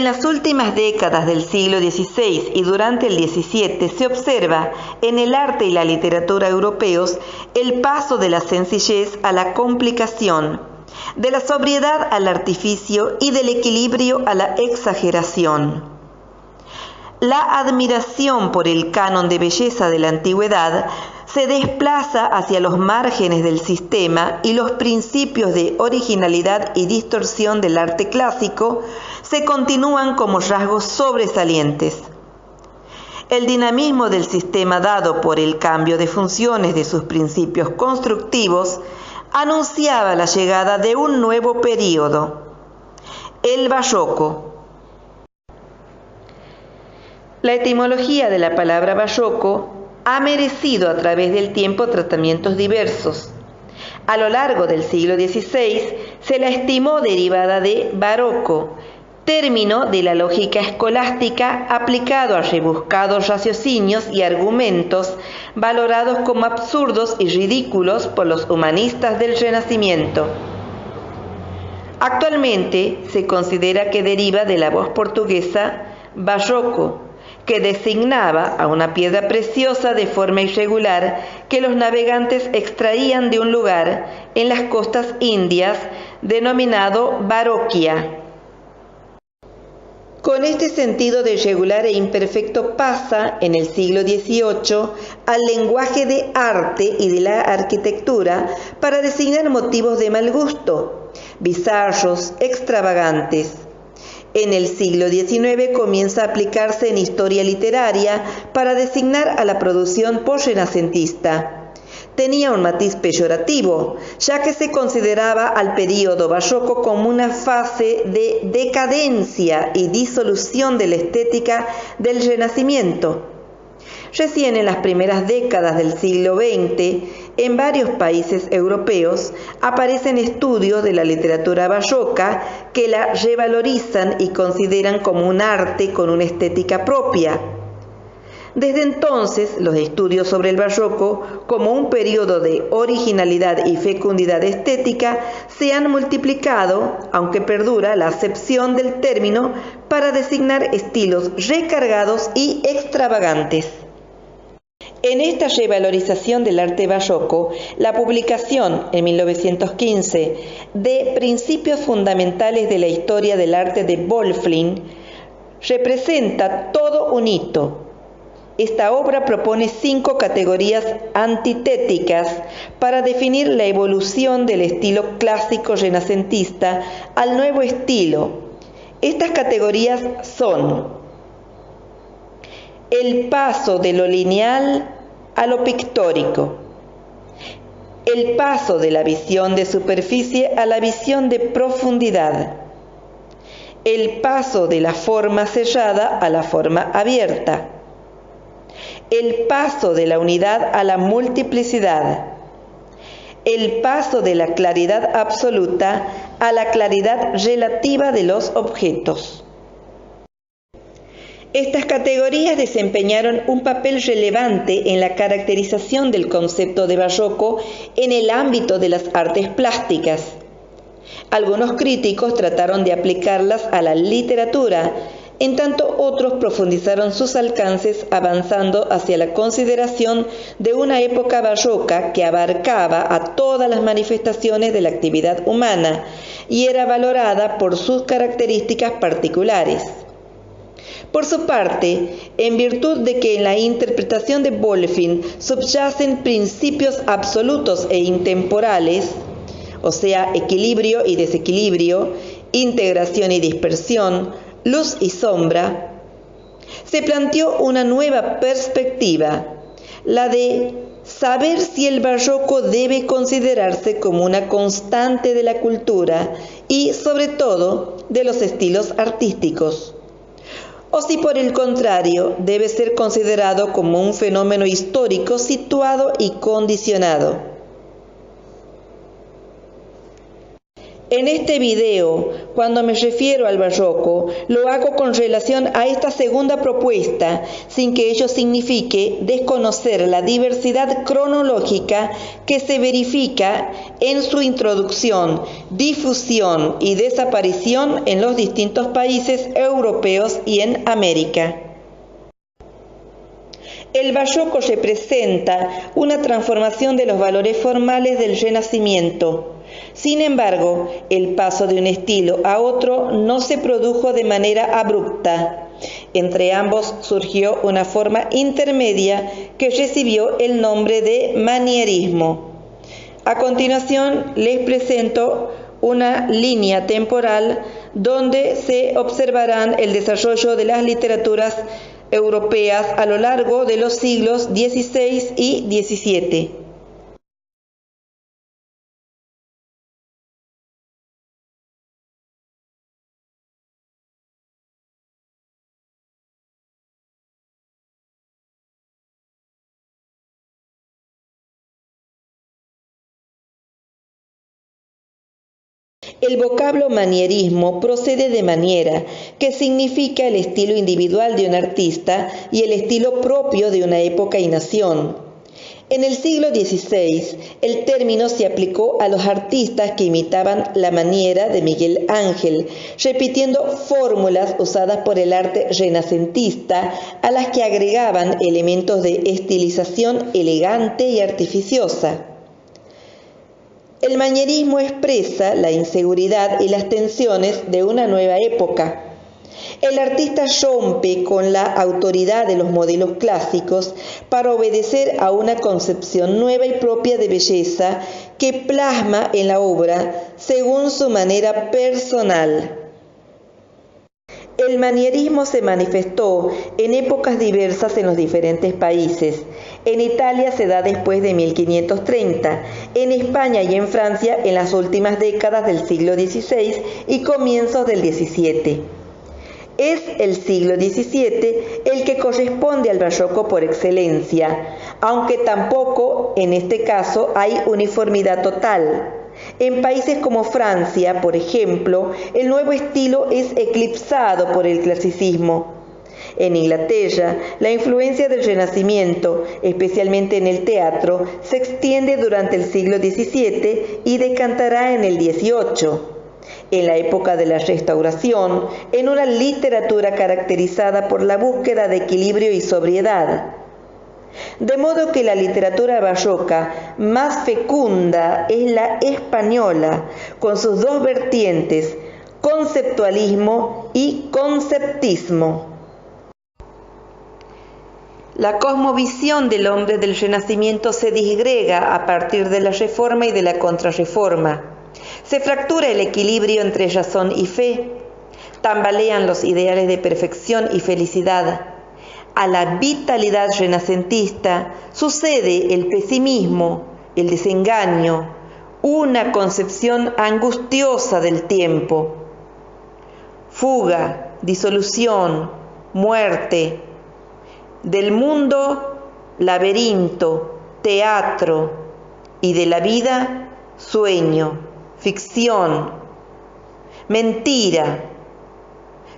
En las últimas décadas del siglo XVI y durante el XVII se observa en el arte y la literatura europeos el paso de la sencillez a la complicación, de la sobriedad al artificio y del equilibrio a la exageración. La admiración por el canon de belleza de la antigüedad se desplaza hacia los márgenes del sistema y los principios de originalidad y distorsión del arte clásico se continúan como rasgos sobresalientes. El dinamismo del sistema dado por el cambio de funciones de sus principios constructivos anunciaba la llegada de un nuevo período, el barroco. La etimología de la palabra barroco ha merecido a través del tiempo tratamientos diversos. A lo largo del siglo XVI se la estimó derivada de barroco, término de la lógica escolástica aplicado a rebuscados raciocinios y argumentos valorados como absurdos y ridículos por los humanistas del Renacimiento. Actualmente se considera que deriva de la voz portuguesa barroco, que designaba a una piedra preciosa de forma irregular que los navegantes extraían de un lugar en las costas indias denominado Baroquia. Con este sentido de irregular e imperfecto pasa en el siglo XVIII al lenguaje de arte y de la arquitectura para designar motivos de mal gusto, bizarros, extravagantes. En el siglo XIX comienza a aplicarse en historia literaria para designar a la producción posrenacentista. Tenía un matiz peyorativo, ya que se consideraba al período barroco como una fase de decadencia y disolución de la estética del Renacimiento. Recién en las primeras décadas del siglo XX, en varios países europeos, aparecen estudios de la literatura barroca que la revalorizan y consideran como un arte con una estética propia. Desde entonces, los estudios sobre el barroco, como un periodo de originalidad y fecundidad estética, se han multiplicado, aunque perdura la acepción del término para designar estilos recargados y extravagantes. En esta revalorización del arte barroco, la publicación en 1915 de Principios Fundamentales de la Historia del Arte de Böcklin representa todo un hito. Esta obra propone 5 categorías antitéticas para definir la evolución del estilo clásico renacentista al nuevo estilo. Estas categorías son: el paso de lo lineal a lo pictórico, el paso de la visión de superficie a la visión de profundidad, el paso de la forma cerrada a la forma abierta, el paso de la unidad a la multiplicidad, el paso de la claridad absoluta a la claridad relativa de los objetos. Estas categorías desempeñaron un papel relevante en la caracterización del concepto de barroco en el ámbito de las artes plásticas. Algunos críticos trataron de aplicarlas a la literatura, en tanto otros profundizaron sus alcances avanzando hacia la consideración de una época barroca que abarcaba a todas las manifestaciones de la actividad humana y era valorada por sus características particulares. Por su parte, en virtud de que en la interpretación de Böcklin subyacen principios absolutos e intemporales, o sea, equilibrio y desequilibrio, integración y dispersión, luz y sombra, se planteó una nueva perspectiva, la de saber si el barroco debe considerarse como una constante de la cultura y, sobre todo, de los estilos artísticos, o si por el contrario debe ser considerado como un fenómeno histórico situado y condicionado. En este video, cuando me refiero al barroco, lo hago con relación a esta segunda propuesta, sin que ello signifique desconocer la diversidad cronológica que se verifica en su introducción, difusión y desaparición en los distintos países europeos y en América. El barroco representa una transformación de los valores formales del Renacimiento. Sin embargo, el paso de un estilo a otro no se produjo de manera abrupta. Entre ambos surgió una forma intermedia que recibió el nombre de manierismo. A continuación, les presento una línea temporal donde se observarán el desarrollo de las literaturas europeas a lo largo de los siglos XVI y XVII. El vocablo manierismo procede de maniera, que significa el estilo individual de un artista y el estilo propio de una época y nación. En el siglo XVI, el término se aplicó a los artistas que imitaban la maniera de Miguel Ángel, repitiendo fórmulas usadas por el arte renacentista, a las que agregaban elementos de estilización elegante y artificiosa. El manierismo expresa la inseguridad y las tensiones de una nueva época. El artista rompe con la autoridad de los modelos clásicos para obedecer a una concepción nueva y propia de belleza que plasma en la obra según su manera personal. El manierismo se manifestó en épocas diversas en los diferentes países. En Italia se da después de 1530, en España y en Francia en las últimas décadas del siglo XVI y comienzos del XVII. Es el siglo XVII el que corresponde al barroco por excelencia, aunque tampoco en este caso hay uniformidad total. En países como Francia, por ejemplo, el nuevo estilo es eclipsado por el clasicismo. En Inglaterra, la influencia del Renacimiento, especialmente en el teatro, se extiende durante el siglo XVII y decantará en el XVIII. En la época de la Restauración, en una literatura caracterizada por la búsqueda de equilibrio y sobriedad. De modo que la literatura barroca más fecunda es la española, con sus dos vertientes, conceptualismo y conceptismo. La cosmovisión del hombre del Renacimiento se disgrega a partir de la Reforma y de la Contrarreforma. Se fractura el equilibrio entre razón y fe. Tambalean los ideales de perfección y felicidad. A la vitalidad renacentista sucede el pesimismo, el desengaño, una concepción angustiosa del tiempo. Fuga, disolución, muerte. Del mundo, laberinto, teatro, y de la vida, sueño, ficción, mentira.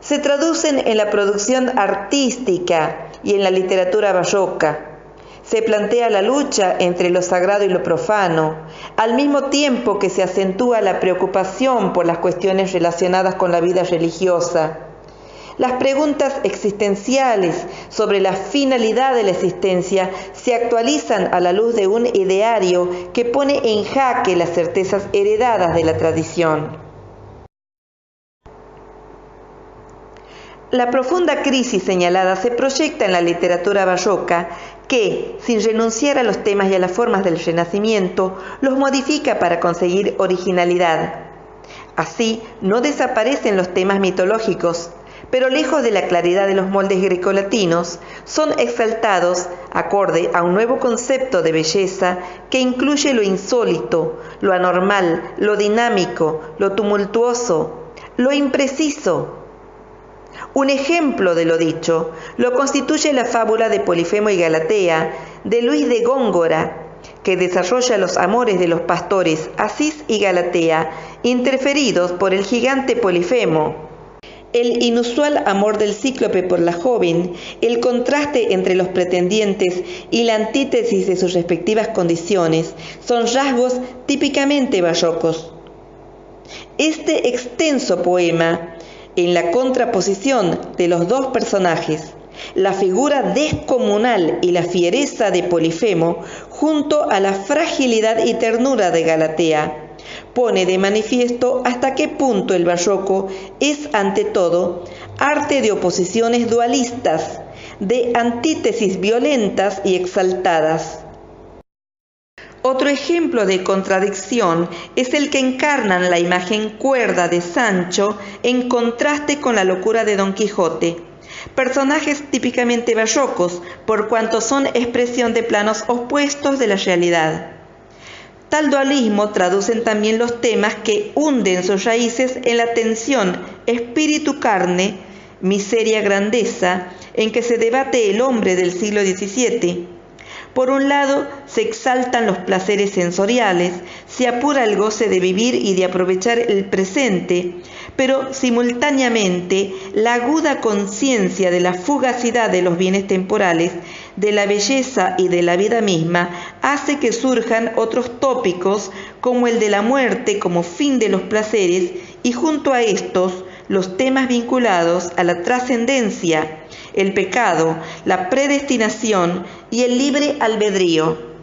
Se traducen en la producción artística y en la literatura barroca. Se plantea la lucha entre lo sagrado y lo profano, al mismo tiempo que se acentúa la preocupación por las cuestiones relacionadas con la vida religiosa. Las preguntas existenciales sobre la finalidad de la existencia se actualizan a la luz de un ideario que pone en jaque las certezas heredadas de la tradición. La profunda crisis señalada se proyecta en la literatura barroca que, sin renunciar a los temas y a las formas del Renacimiento, los modifica para conseguir originalidad. Así, no desaparecen los temas mitológicos, pero lejos de la claridad de los moldes grecolatinos, son exaltados acorde a un nuevo concepto de belleza que incluye lo insólito, lo anormal, lo dinámico, lo tumultuoso, lo impreciso. Un ejemplo de lo dicho lo constituye la fábula de Polifemo y Galatea de Luis de Góngora, que desarrolla los amores de los pastores Asís y Galatea, interferidos por el gigante Polifemo. El inusual amor del cíclope por la joven, el contraste entre los pretendientes y la antítesis de sus respectivas condiciones son rasgos típicamente barrocos. Este extenso poema, en la contraposición de los dos personajes, la figura descomunal y la fiereza de Polifemo, junto a la fragilidad y ternura de Galatea, pone de manifiesto hasta qué punto el barroco es, ante todo, arte de oposiciones dualistas, de antítesis violentas y exaltadas. Otro ejemplo de contradicción es el que encarnan la imagen cuerda de Sancho en contraste con la locura de Don Quijote, personajes típicamente barrocos por cuanto son expresión de planos opuestos de la realidad. Tal dualismo traducen también los temas que hunden sus raíces en la tensión espíritu-carne, miseria-grandeza, en que se debate el hombre del siglo XVII. Por un lado, se exaltan los placeres sensoriales, se apura el goce de vivir y de aprovechar el presente, pero simultáneamente la aguda conciencia de la fugacidad de los bienes temporales, de la belleza y de la vida misma, hace que surjan otros tópicos como el de la muerte como fin de los placeres y junto a estos los temas vinculados a la trascendencia, el pecado, la predestinación y el libre albedrío.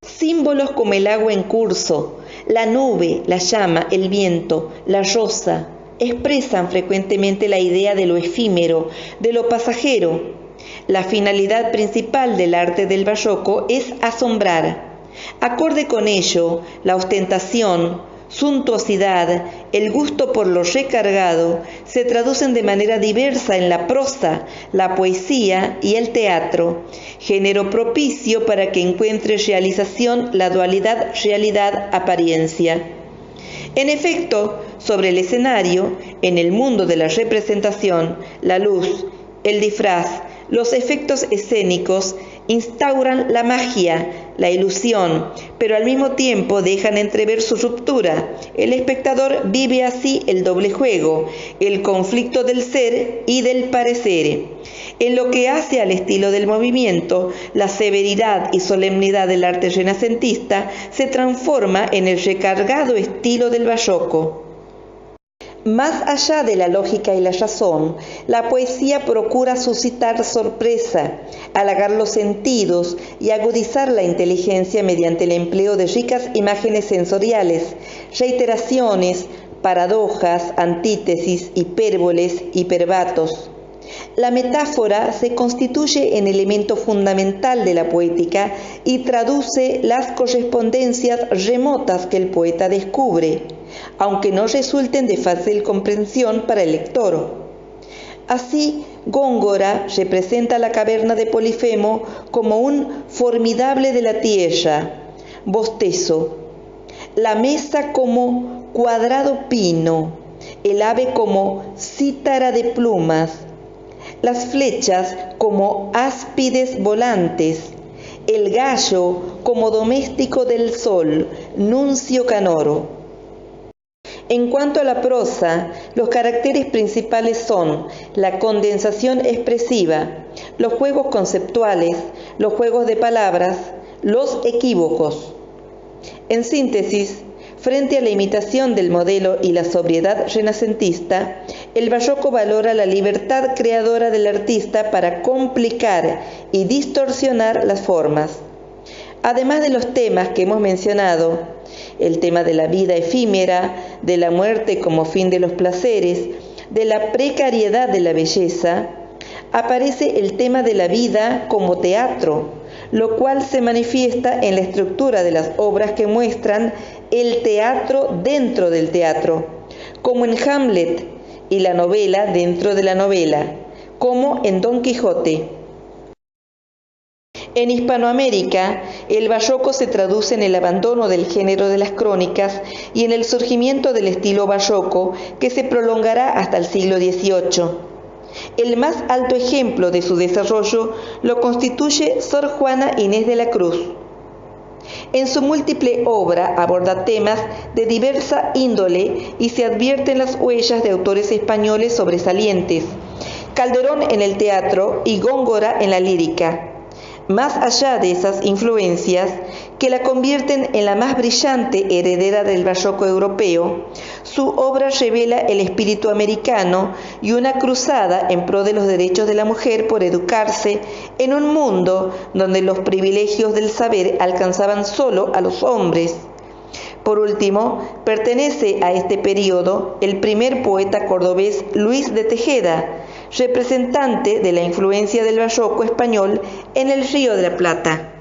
Símbolos como el agua en curso, la nube, la llama, el viento, la rosa, expresan frecuentemente la idea de lo efímero, de lo pasajero. La finalidad principal del arte del barroco es asombrar. Acorde con ello, la ostentación, suntuosidad, el gusto por lo recargado, se traducen de manera diversa en la prosa, la poesía y el teatro, género propicio para que encuentre realización la dualidad realidad-apariencia. En efecto, sobre el escenario, en el mundo de la representación, la luz, el disfraz, los efectos escénicos instauran la magia, la ilusión, pero al mismo tiempo dejan entrever su ruptura. El espectador vive así el doble juego, el conflicto del ser y del parecer. En lo que hace al estilo del movimiento, la severidad y solemnidad del arte renacentista se transforma en el recargado estilo del barroco. Más allá de la lógica y la razón, la poesía procura suscitar sorpresa, halagar los sentidos y agudizar la inteligencia mediante el empleo de ricas imágenes sensoriales, reiteraciones, paradojas, antítesis, hipérboles, hiperbatos. La metáfora se constituye en elemento fundamental de la poética y traduce las correspondencias remotas que el poeta descubre, aunque no resulten de fácil comprensión para el lector. Así, Góngora representa la caverna de Polifemo como un formidable de la tierra, bostezo, la mesa como cuadrado pino, el ave como cítara de plumas, las flechas como áspides volantes, el gallo como doméstico del sol, nuncio canoro. En cuanto a la prosa, los caracteres principales son la condensación expresiva, los juegos conceptuales, los juegos de palabras, los equívocos. En síntesis, frente a la imitación del modelo y la sobriedad renacentista, el barroco valora la libertad creadora del artista para complicar y distorsionar las formas. Además de los temas que hemos mencionado, el tema de la vida efímera, de la muerte como fin de los placeres, de la precariedad de la belleza, aparece el tema de la vida como teatro, lo cual se manifiesta en la estructura de las obras que muestran el teatro dentro del teatro, como en Hamlet, y la novela dentro de la novela, como en Don Quijote. En Hispanoamérica, el barroco se traduce en el abandono del género de las crónicas y en el surgimiento del estilo barroco que se prolongará hasta el siglo XVIII. El más alto ejemplo de su desarrollo lo constituye Sor Juana Inés de la Cruz. En su múltiple obra aborda temas de diversa índole y se advierten las huellas de autores españoles sobresalientes: Calderón en el teatro y Góngora en la lírica. Más allá de esas influencias, que la convierten en la más brillante heredera del barroco europeo, su obra revela el espíritu americano y una cruzada en pro de los derechos de la mujer por educarse en un mundo donde los privilegios del saber alcanzaban solo a los hombres. Por último, pertenece a este periodo el primer poeta cordobés Luis de Tejeda, representante de la influencia del barroco español en el Río de la Plata.